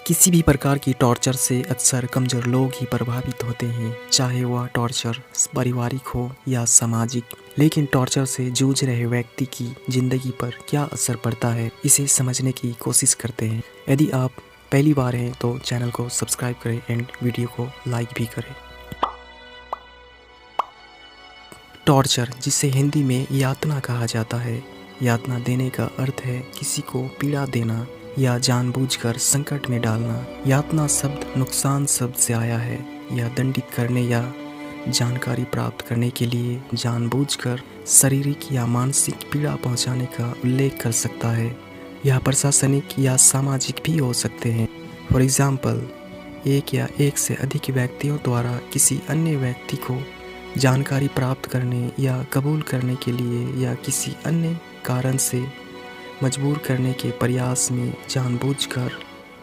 किसी भी प्रकार की टॉर्चर से अक्सर कमज़ोर लोग ही प्रभावित होते हैं, चाहे वह टॉर्चर पारिवारिक हो या सामाजिक। लेकिन टॉर्चर से जूझ रहे व्यक्ति की ज़िंदगी पर क्या असर पड़ता है, इसे समझने की कोशिश करते हैं। यदि आप पहली बार हैं तो चैनल को सब्सक्राइब करें एंड वीडियो को लाइक भी करें। टॉर्चर, जिसे हिंदी में यातना कहा जाता है। यातना देने का अर्थ है किसी को पीड़ा देना या जानबूझकर संकट में डालना। यातना शब्द नुकसान शब्द से आया है। यह दंडित करने या जानकारी प्राप्त करने के लिए जानबूझकर शारीरिक या मानसिक पीड़ा पहुंचाने का उल्लेख कर सकता है। यह प्रशासनिक या सामाजिक भी हो सकते हैं। फॉर एग्जाम्पल, एक या एक से अधिक व्यक्तियों द्वारा किसी अन्य व्यक्ति को जानकारी प्राप्त करने या कबूल करने के लिए या किसी अन्य कारण से मजबूर करने के प्रयास में जानबूझकर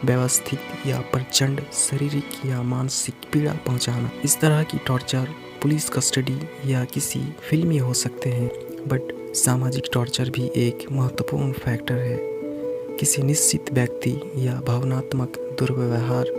व्यवस्थित या प्रचंड शारीरिक या मानसिक पीड़ा पहुंचाना। इस तरह की टॉर्चर पुलिस कस्टडी या किसी फिल्म में हो सकते हैं। बट सामाजिक टॉर्चर भी एक महत्वपूर्ण फैक्टर है। किसी निश्चित व्यक्ति या भावनात्मक दुर्व्यवहार,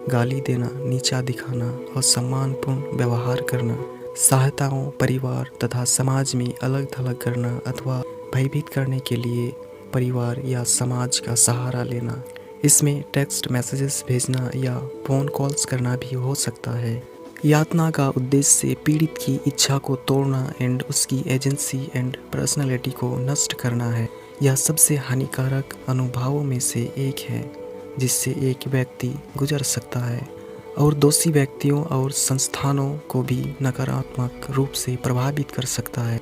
गाली देना, नीचा दिखाना और सम्मानपूर्ण व्यवहार करना, सहायताओं परिवार तथा समाज में अलग थलग करना अथवा भयभीत करने के लिए परिवार या समाज का सहारा लेना। इसमें टेक्स्ट मैसेजेस भेजना या फ़ोन कॉल्स करना भी हो सकता है। यातना का उद्देश्य पीड़ित की इच्छा को तोड़ना एंड उसकी एजेंसी एंड पर्सनालिटी को नष्ट करना है। यह सबसे हानिकारक अनुभवों में से एक है जिससे एक व्यक्ति गुजर सकता है और दोषी व्यक्तियों और संस्थानों को भी नकारात्मक रूप से प्रभावित कर सकता है।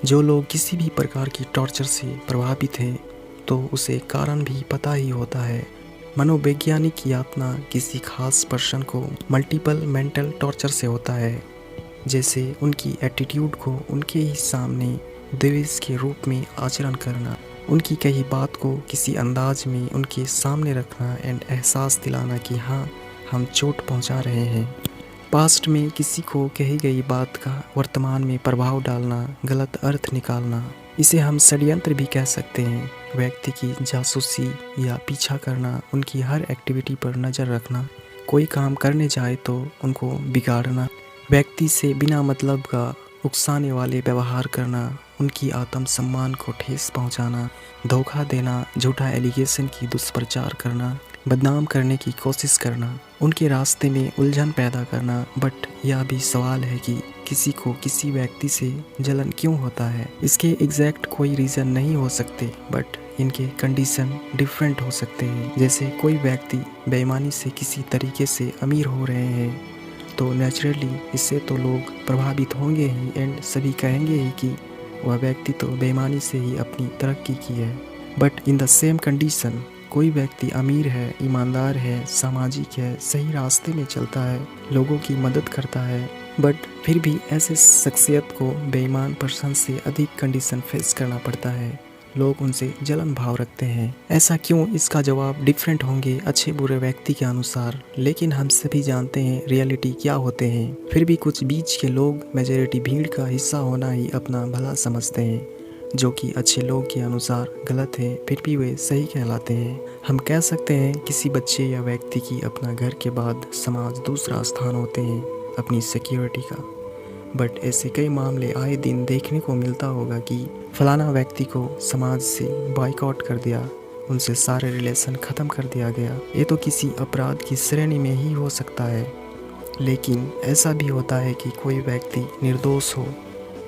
जो लोग किसी भी प्रकार की टॉर्चर से प्रभावित हैं तो उसे कारण भी पता ही होता है। मनोवैज्ञानिक यातना किसी खास पर्सन को मल्टीपल मेंटल टॉर्चर से होता है, जैसे उनकी एटीट्यूड को उनके ही सामने द्वेष के रूप में आचरण करना, उनकी कही बात को किसी अंदाज में उनके सामने रखना एंड एहसास दिलाना कि हाँ, हम चोट पहुंचा रहे हैं। पास्ट में किसी को कही गई बात का वर्तमान में प्रभाव डालना, गलत अर्थ निकालना, इसे हम षड्यंत्र भी कह सकते हैं। व्यक्ति की जासूसी या पीछा करना, उनकी हर एक्टिविटी पर नज़र रखना, कोई काम करने जाए तो उनको बिगाड़ना, व्यक्ति से बिना मतलब का उकसाने वाले व्यवहार करना, उनकी आत्मसम्मान को ठेस पहुंचाना, धोखा देना, झूठा एलिगेशन की दुष्प्रचार करना, बदनाम करने की कोशिश करना, उनके रास्ते में उलझन पैदा करना। बट यह भी सवाल है कि किसी को किसी व्यक्ति से जलन क्यों होता है। इसके एग्जैक्ट कोई रीज़न नहीं हो सकते, बट इनके कंडीशन डिफरेंट हो सकते हैं। जैसे कोई व्यक्ति बेईमानी से किसी तरीके से अमीर हो रहे हैं तो नेचुरली इससे तो लोग प्रभावित होंगे ही एंड सभी कहेंगे ही कि वह व्यक्ति तो बेईमानी से ही अपनी तरक्की की है। But in the same condition कोई व्यक्ति अमीर है, ईमानदार है, सामाजिक है, सही रास्ते में चलता है, लोगों की मदद करता है, बट फिर भी ऐसे शख्सियत को बेईमान पर्सन से अधिक कंडीशन फेस करना पड़ता है। लोग उनसे जलन भाव रखते हैं। ऐसा क्यों, इसका जवाब डिफरेंट होंगे अच्छे बुरे व्यक्ति के अनुसार, लेकिन हम सभी जानते हैं रियलिटी क्या होते हैं। फिर भी कुछ बीच के लोग मेजॉरिटी भीड़ का हिस्सा होना ही अपना भला समझते हैं, जो कि अच्छे लोग के अनुसार गलत है, फिर भी वे सही कहलाते हैं। हम कह सकते हैं किसी बच्चे या व्यक्ति की अपना घर के बाद समाज दूसरा स्थान होते हैं अपनी सिक्योरिटी का। बट ऐसे कई मामले आए दिन देखने को मिलता होगा कि फलाना व्यक्ति को समाज से बॉयकॉट कर दिया, उनसे सारे रिलेशन ख़त्म कर दिया गया। ये तो किसी अपराध की श्रेणी में ही हो सकता है। लेकिन ऐसा भी होता है कि कोई व्यक्ति निर्दोष हो,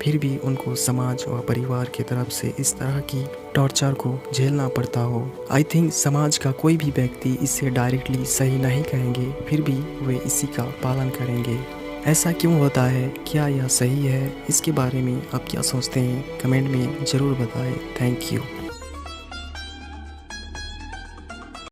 फिर भी उनको समाज और परिवार की तरफ से इस तरह की टॉर्चर को झेलना पड़ता हो। आई थिंक समाज का कोई भी व्यक्ति इसे डायरेक्टली सही नहीं कहेंगे, फिर भी वे इसी का पालन करेंगे। ऐसा क्यों होता है, क्या यह सही है? इसके बारे में आप क्या सोचते हैं? कमेंट में ज़रूर बताएं। Thank you.